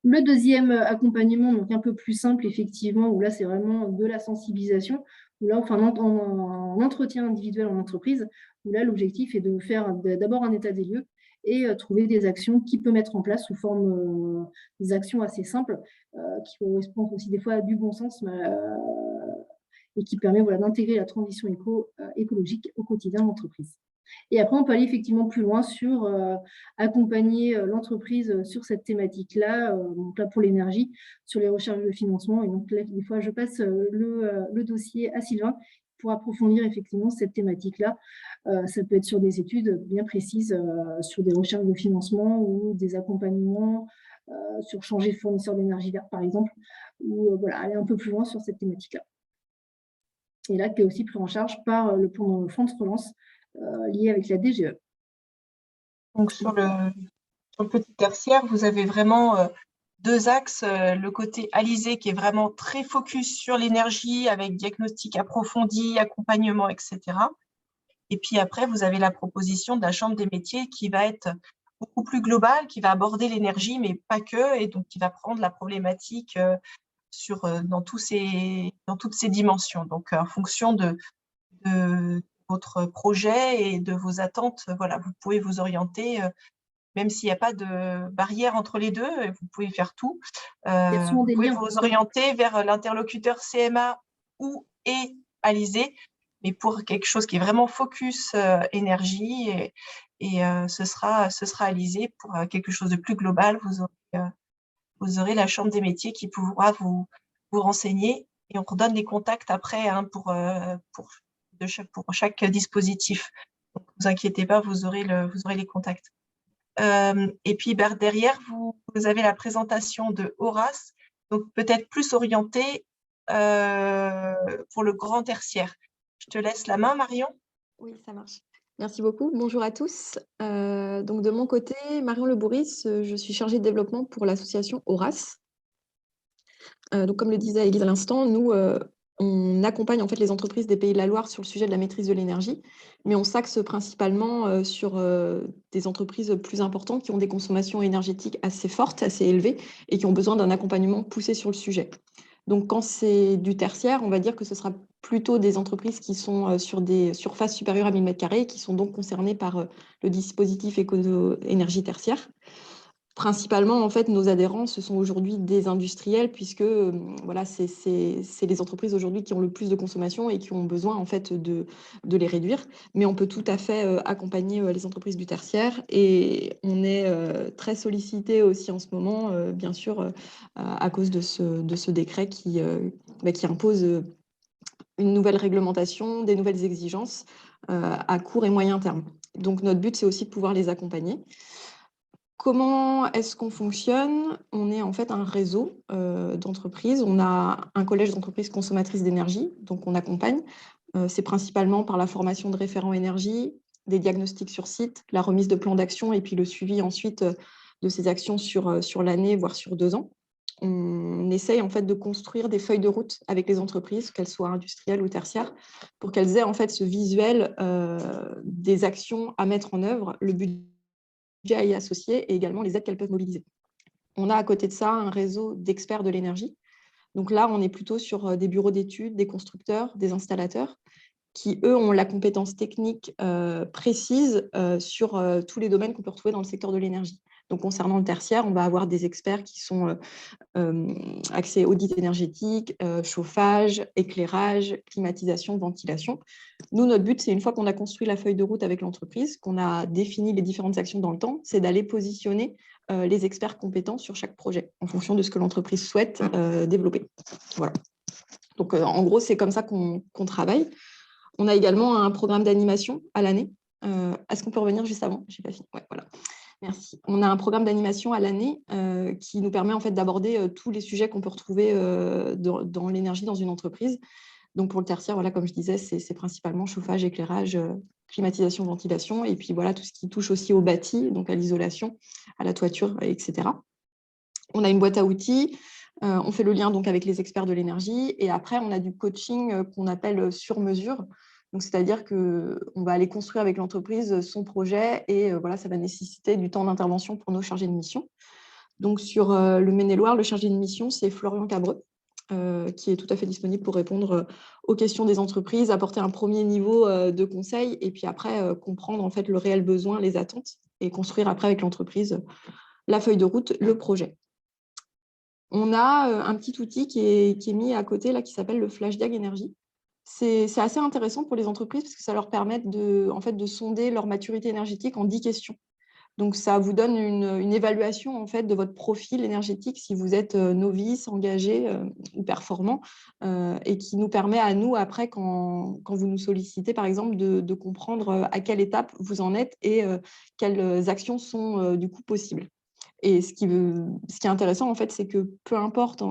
Le deuxième accompagnement, donc un peu plus simple, effectivement, où là, c'est vraiment de la sensibilisation, où là, en entretien individuel en entreprise, où là, l'objectif est de faire d'abord un état des lieux et trouver des actions qu'il peut mettre en place sous forme des actions assez simples, qui correspondent aussi des fois à du bon sens, et qui permet d'intégrer la transition écologique au quotidien de l'entreprise. Et après, on peut aller effectivement plus loin sur accompagner l'entreprise sur cette thématique-là, donc là pour l'énergie, sur les recherches de financement. Et donc là, des fois, je passe le dossier à Sylvain pour approfondir effectivement cette thématique-là. Ça peut être sur des études bien précises, sur des recherches de financement ou des accompagnements, sur changer de fournisseur d'énergie verte, par exemple, ou aller un peu plus loin sur cette thématique-là. Et là, qui est aussi pris en charge par le fonds de relance, lié avec la DGE. Donc, sur le petit tertiaire, vous avez vraiment 2 axes. Le côté Alizé qui est vraiment très focus sur l'énergie avec diagnostic approfondi, accompagnement, etc. Et puis après, vous avez la proposition de la Chambre des métiers qui va être beaucoup plus globale, qui va aborder l'énergie, mais pas que, et donc qui va prendre la problématique dans toutes ces dimensions. Donc, en fonction de votre projet et de vos attentes, vous pouvez vous orienter, même s'il n'y a pas de barrière entre les deux, vous pouvez faire tout. Vous pouvez vous orienter vers l'interlocuteur CMA et Alizé, mais pour quelque chose qui est vraiment focus énergie, et ce sera Alizé pour quelque chose de plus global. Vous aurez vous aurez la chambre des métiers qui pourra vous renseigner et on redonne les contacts après pour chaque dispositif. Donc, ne vous inquiétez pas, vous aurez les contacts. Et puis derrière, vous avez la présentation de Horace, donc peut-être plus orientée pour le grand tertiaire. Je te laisse la main, Marion. Oui, ça marche. Merci beaucoup. Bonjour à tous. Donc de mon côté, Marion Lebouris, je suis chargée de développement pour l'association Horace. Donc comme le disait Élise à l'instant, nous, on accompagne en fait les entreprises des Pays de la Loire sur le sujet de la maîtrise de l'énergie, mais on s'axe principalement sur des entreprises plus importantes qui ont des consommations énergétiques assez fortes, assez élevées, et qui ont besoin d'un accompagnement poussé sur le sujet. Donc quand c'est du tertiaire, on va dire que ce sera plutôt des entreprises qui sont sur des surfaces supérieures à 1000 m², qui sont donc concernées par le dispositif éco-énergie tertiaire. Principalement, en fait, nos adhérents, ce sont aujourd'hui des industriels, puisque voilà, c'est les entreprises aujourd'hui qui ont le plus de consommation et qui ont besoin en fait de les réduire. Mais on peut tout à fait accompagner les entreprises du tertiaire et on est très sollicité aussi en ce moment, bien sûr, à cause de ce décret qui impose une nouvelle réglementation, des nouvelles exigences à court et moyen terme. Donc notre but, c'est aussi de pouvoir les accompagner. Comment est-ce qu'on fonctionne? On est en fait un réseau d'entreprises. On a un collège d'entreprises consommatrices d'énergie, donc on accompagne. C'est principalement par la formation de référents énergie, des diagnostics sur site, la remise de plans d'action et puis le suivi ensuite de ces actions sur l'année, voire sur 2 ans. On essaye en fait de construire des feuilles de route avec les entreprises, qu'elles soient industrielles ou tertiaires, pour qu'elles aient en fait ce visuel des actions à mettre en œuvre, le budget à y associer et également les aides qu'elles peuvent mobiliser. On a à côté de ça un réseau d'experts de l'énergie. Donc là, on est plutôt sur des bureaux d'études, des constructeurs, des installateurs qui, eux, ont la compétence technique précise sur tous les domaines qu'on peut retrouver dans le secteur de l'énergie. Donc, concernant le tertiaire, on va avoir des experts qui sont axés audit énergétique, chauffage, éclairage, climatisation, ventilation. Nous, notre but, c'est une fois qu'on a construit la feuille de route avec l'entreprise, qu'on a défini les différentes actions dans le temps, c'est d'aller positionner les experts compétents sur chaque projet en fonction de ce que l'entreprise souhaite développer. Voilà. Donc, en gros, c'est comme ça qu'on travaille. On a également un programme d'animation à l'année. Est-ce qu'on peut revenir juste avant? Je n'ai pas fini. Ouais, voilà. Merci. On a un programme d'animation à l'année qui nous permet en fait d'aborder tous les sujets qu'on peut retrouver dans l'énergie dans une entreprise. Donc pour le tertiaire, voilà, comme je disais, c'est principalement chauffage, éclairage, climatisation, ventilation, et puis voilà tout ce qui touche aussi au bâti, donc à l'isolation, à la toiture, etc. On a une boîte à outils. On fait le lien donc avec les experts de l'énergie, et après on a du coaching qu'on appelle sur mesure. Donc, c'est-à-dire qu'on va aller construire avec l'entreprise son projet et voilà, ça va nécessiter du temps d'intervention pour nos chargés de mission. Donc, sur le Maine-et-Loire, le chargé de mission, c'est Florian Cabreux, qui est tout à fait disponible pour répondre aux questions des entreprises, apporter un premier niveau de conseil et puis après comprendre en fait le réel besoin, les attentes et construire après avec l'entreprise la feuille de route, le projet. On a un petit outil qui est mis à côté là, qui s'appelle le Flash Diag Énergie. C'est assez intéressant pour les entreprises parce que ça leur permet de sonder leur maturité énergétique en 10 questions. Donc, ça vous donne une évaluation en fait, de votre profil énergétique si vous êtes novice, engagé ou performant et qui nous permet à nous, après, quand vous nous sollicitez, par exemple, de comprendre à quelle étape vous en êtes et quelles actions sont du coup possibles. Et ce qui est intéressant, en fait, c'est que peu importe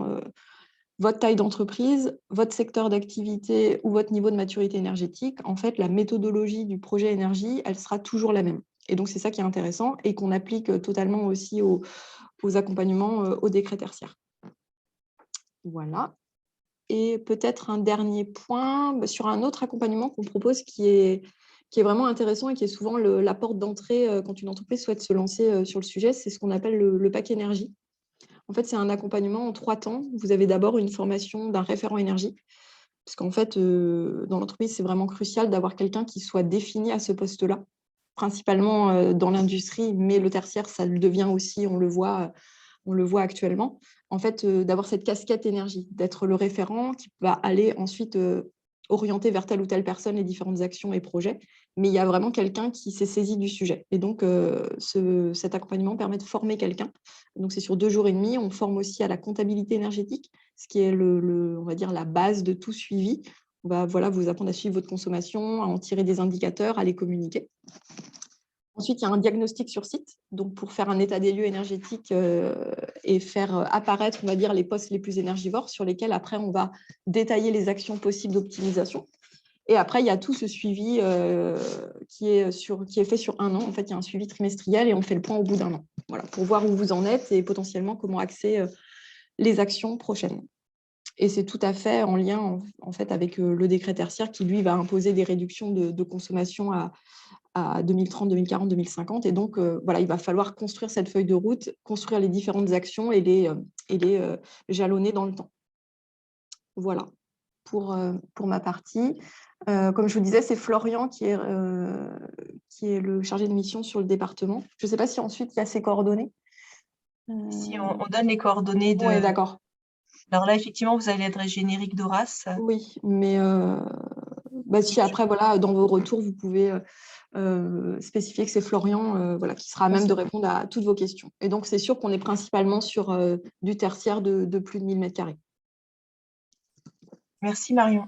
votre taille d'entreprise, votre secteur d'activité ou votre niveau de maturité énergétique, en fait, la méthodologie du projet énergie, elle sera toujours la même. Et donc, c'est ça qui est intéressant et qu'on applique totalement aussi aux accompagnements au décret tertiaire. Voilà. Et peut-être un dernier point sur un autre accompagnement qu'on propose qui est vraiment intéressant et qui est souvent la porte d'entrée quand une entreprise souhaite se lancer sur le sujet, c'est ce qu'on appelle le pack énergie. En fait, c'est un accompagnement en 3 temps. Vous avez d'abord une formation d'un référent énergie, parce qu'en fait, dans l'entreprise, c'est vraiment crucial d'avoir quelqu'un qui soit défini à ce poste-là, principalement dans l'industrie, mais le tertiaire, ça le devient aussi, on le voit actuellement. En fait, d'avoir cette casquette énergie, d'être le référent qui va aller ensuite orienter vers telle ou telle personne les différentes actions et projets, mais il y a vraiment quelqu'un qui s'est saisi du sujet. Et donc, cet accompagnement permet de former quelqu'un. Donc, c'est sur 2 jours et demi. On forme aussi à la comptabilité énergétique, ce qui est, on va dire, la base de tout suivi. On va vous apprendre à suivre votre consommation, à en tirer des indicateurs, à les communiquer. Ensuite, il y a un diagnostic sur site, donc pour faire un état des lieux énergétiques et faire apparaître, on va dire, les postes les plus énergivores sur lesquels, après, on va détailler les actions possibles d'optimisation. Et après, il y a tout ce suivi qui est fait sur 1 an. En fait, il y a un suivi trimestriel et on fait le point au bout d'1 an. Voilà, pour voir où vous en êtes et potentiellement comment axer les actions prochaines. Et c'est tout à fait en lien en fait, avec le décret tertiaire qui, lui, va imposer des réductions de consommation à 2030, 2040, 2050. Et donc, il va falloir construire cette feuille de route, construire les différentes actions et les jalonner dans le temps. Voilà pour ma partie. Comme je vous disais, c'est Florian qui est le chargé de mission sur le département. Je ne sais pas si ensuite il y a ses coordonnées. Si on donne les coordonnées de… Oui, d'accord. Alors là, effectivement, vous avez l'adresse générique d'Horace. Oui, mais si après, dans vos retours, vous pouvez spécifier que c'est Florian qui sera à même de répondre à toutes vos questions. Et donc, c'est sûr qu'on est principalement sur du tertiaire de plus de 1000 m². Merci Marion.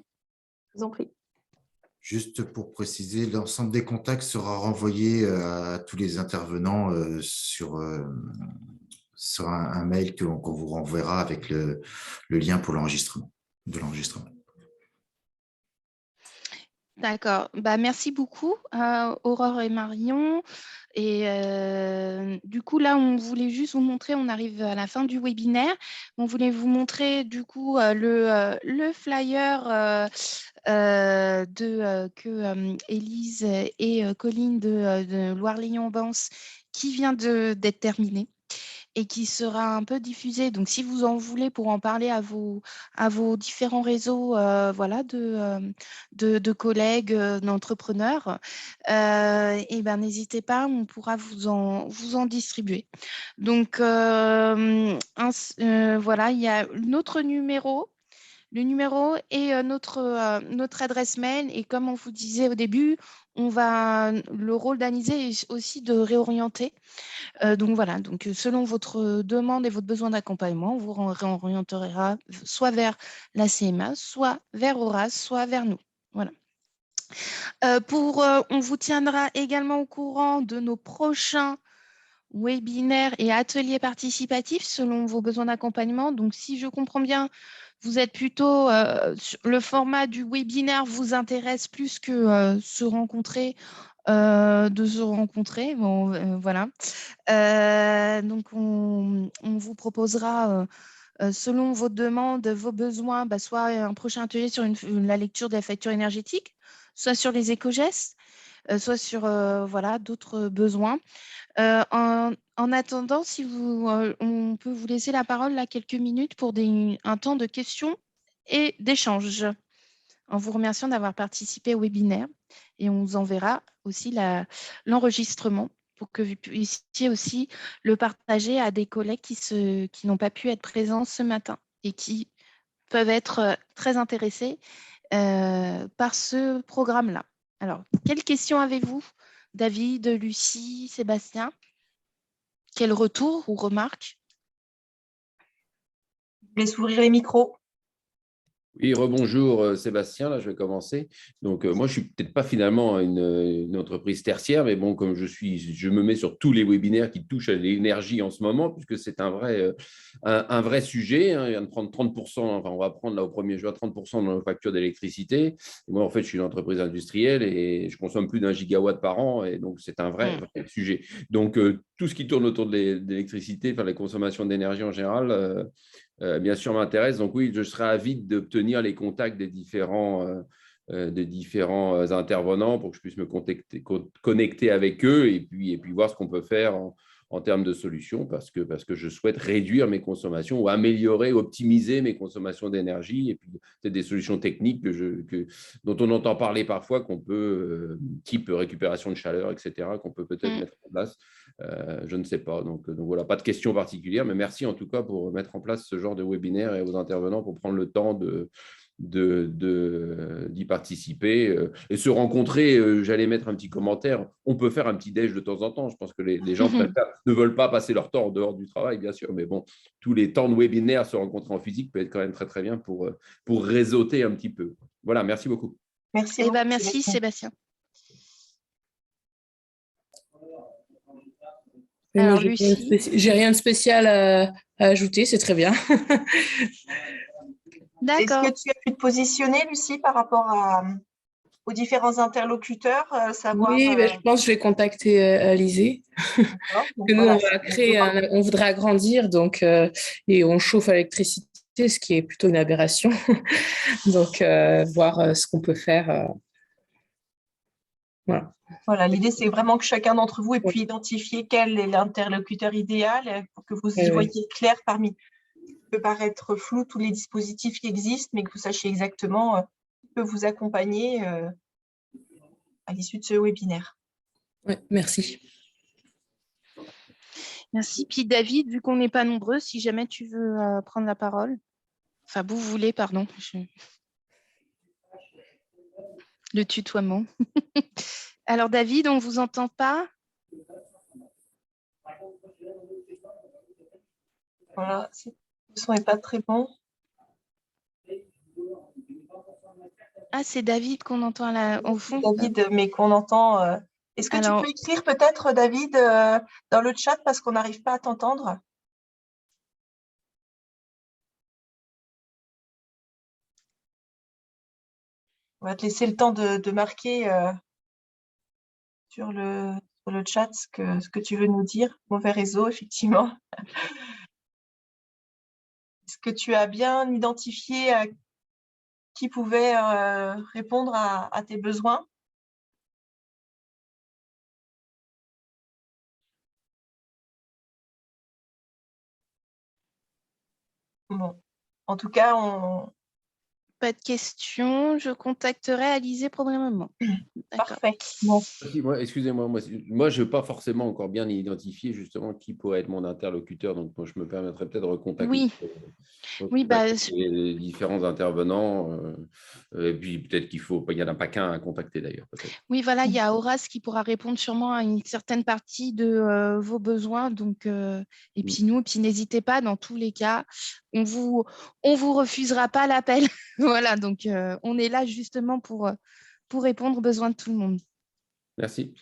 Je vous en prie. Juste pour préciser, l'ensemble des contacts sera renvoyé à tous les intervenants sur un mail qu'on vous renverra avec le lien pour l'enregistrement. D'accord. Merci beaucoup, Aurore et Marion. Et du coup, là, on voulait juste vous montrer, on arrive à la fin du webinaire. On voulait vous montrer du coup le flyer que Élise et Colline de Loire-Lyon-Vence qui vient d'être terminé et qui sera un peu diffusé. Donc, si vous en voulez pour en parler à vos différents réseaux de collègues, d'entrepreneurs, n'hésitez pas, on pourra vous en distribuer. Donc, il y a notre numéro. Le numéro et notre adresse mail. Et comme on vous disait au début, le rôle d'Anysée est aussi de réorienter. Donc voilà, selon votre demande et votre besoin d'accompagnement, on vous réorientera soit vers la CMA, soit vers Horace, soit vers nous. Voilà. On vous tiendra également au courant de nos prochains webinaires et ateliers participatifs selon vos besoins d'accompagnement. Donc, si je comprends bien, vous êtes plutôt le format du webinaire vous intéresse plus que se rencontrer. Voilà. Donc, on vous proposera, selon vos demandes, vos besoins, soit un prochain atelier sur la lecture de la facture énergétique, soit sur les éco-gestes, soit sur d'autres besoins. En attendant, si on peut vous laisser la parole là quelques minutes pour un temps de questions et d'échanges. En vous remerciant d'avoir participé au webinaire et on vous enverra aussi l'enregistrement pour que vous puissiez aussi le partager à des collègues qui n'ont pas pu être présents ce matin et qui peuvent être très intéressés par ce programme-là. Alors, quelles questions avez-vous, David, Lucie, Sébastien? Quel retour ou remarques? Je vous laisse ouvrir les micros. Oui, rebonjour Sébastien, là je vais commencer. Donc moi je suis peut-être pas finalement une entreprise tertiaire, mais bon, comme je me mets sur tous les webinaires qui touchent à l'énergie en ce moment, puisque c'est un vrai sujet. Hein. Il vient de prendre 30%, enfin on va prendre là au 1er juin 30% dans nos factures d'électricité. Et moi en fait je suis une entreprise industrielle et je consomme plus d'1 gigawatt par an, et donc c'est un vrai sujet. Donc tout ce qui tourne autour de l'électricité, enfin la consommation d'énergie en général, bien sûr m'intéresse. Donc oui, je serais avide d'obtenir les contacts des différents intervenants pour que je puisse me connecter avec eux et puis voir ce qu'on peut faire en termes de solutions, parce que je souhaite réduire mes consommations ou améliorer, optimiser mes consommations d'énergie. Et puis, c'est des solutions techniques dont on entend parler parfois, qu'on peut, type récupération de chaleur, etc., qu'on peut peut-être mettre en place. Je ne sais pas. Donc voilà, pas de questions particulières, mais merci en tout cas pour mettre en place ce genre de webinaire et aux intervenants pour prendre le temps d'y participer et se rencontrer. J'allais mettre un petit commentaire. On peut faire un petit déj de temps en temps. Je pense que les gens ne veulent pas passer leur temps en dehors du travail, bien sûr, mais bon, tous les temps de webinaire, se rencontrer en physique peut être quand même très, très bien pour réseauter un petit peu. Voilà, merci beaucoup. Merci. Eh ben, merci Sébastien. Alors, Lucie. J'ai rien de spécial à ajouter, c'est très bien. D'accord. Est-ce que tu as pu te positionner, Lucie, par rapport aux différents interlocuteurs, savoir... Oui, je pense que je vais contacter Alizé. Donc, Nous, voilà, on va créer, on voudrait agrandir, donc, et on chauffe à l'électricité, ce qui est plutôt une aberration. Donc, voir ce qu'on peut faire. Voilà. Voilà, l'idée, c'est vraiment que chacun d'entre vous ait pu identifier quel est l'interlocuteur idéal pour que vous y voyez clair parmi, peut paraître flou, tous les dispositifs qui existent, mais que vous sachiez exactement qui peut vous accompagner à l'issue de ce webinaire. Oui, merci. Merci. Puis David, vu qu'on n'est pas nombreux, si jamais tu veux prendre la parole. Enfin, vous voulez, pardon. Le tutoiement. Alors David, on ne vous entend pas? Voilà, le son n'est pas très bon. Ah, c'est David qu'on entend au fond. David, mais qu'on entend. Est-ce que tu peux écrire peut-être, David, dans le chat parce qu'on n'arrive pas à t'entendre? On va te laisser le temps de marquer sur le chat ce que tu veux nous dire. Mauvais réseau, effectivement. Est-ce que tu as bien identifié qui pouvait répondre à tes besoins? Bon, en tout cas, pas de questions. Je contacterai Alizé probablement. Parfait. Bon. Excusez-moi, moi je n'ai pas forcément encore bien identifié justement qui pourrait être mon interlocuteur, donc moi, je me permettrais peut-être de recontacter, les différents intervenants, et puis peut-être il n'y en a pas qu'un à contacter d'ailleurs. Oui, voilà, il y a Horace qui pourra répondre sûrement à une certaine partie de vos besoins, donc, et puis n'hésitez pas, dans tous les cas, on vous refusera pas l'appel. Voilà, donc on est là justement pour répondre aux besoins de tout le monde. Merci.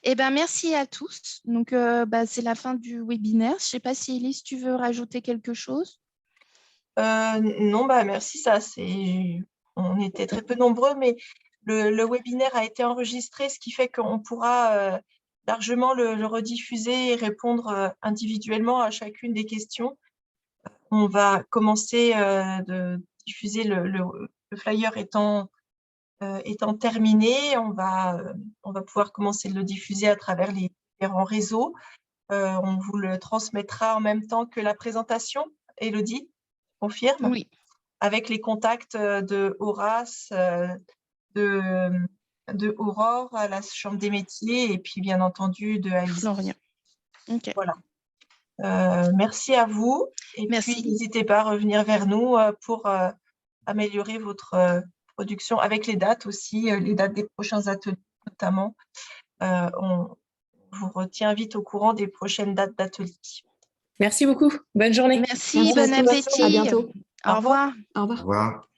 Eh ben, merci à tous. Donc, c'est la fin du webinaire. Je ne sais pas si Élise, tu veux rajouter quelque chose? Non, merci. On était très peu nombreux, mais le webinaire a été enregistré, ce qui fait qu'on pourra largement le rediffuser et répondre individuellement à chacune des questions. On va commencer de diffuser le flyer étant terminé. On va pouvoir commencer de le diffuser à travers les différents réseaux. On vous le transmettra en même temps que la présentation. Élodie, confirme? Oui. Avec les contacts de Horace, de Aurore à la Chambre des métiers et puis bien entendu de Alice. Florian. Okay. Voilà. Merci à vous. Et puis n'hésitez pas à revenir vers nous pour améliorer votre production avec les dates aussi, les dates des prochains ateliers notamment. On vous retient vite au courant des prochaines dates d'ateliers. Merci beaucoup. Bonne journée. Merci, bon appétit. À bientôt. Au revoir. Au revoir. Au revoir.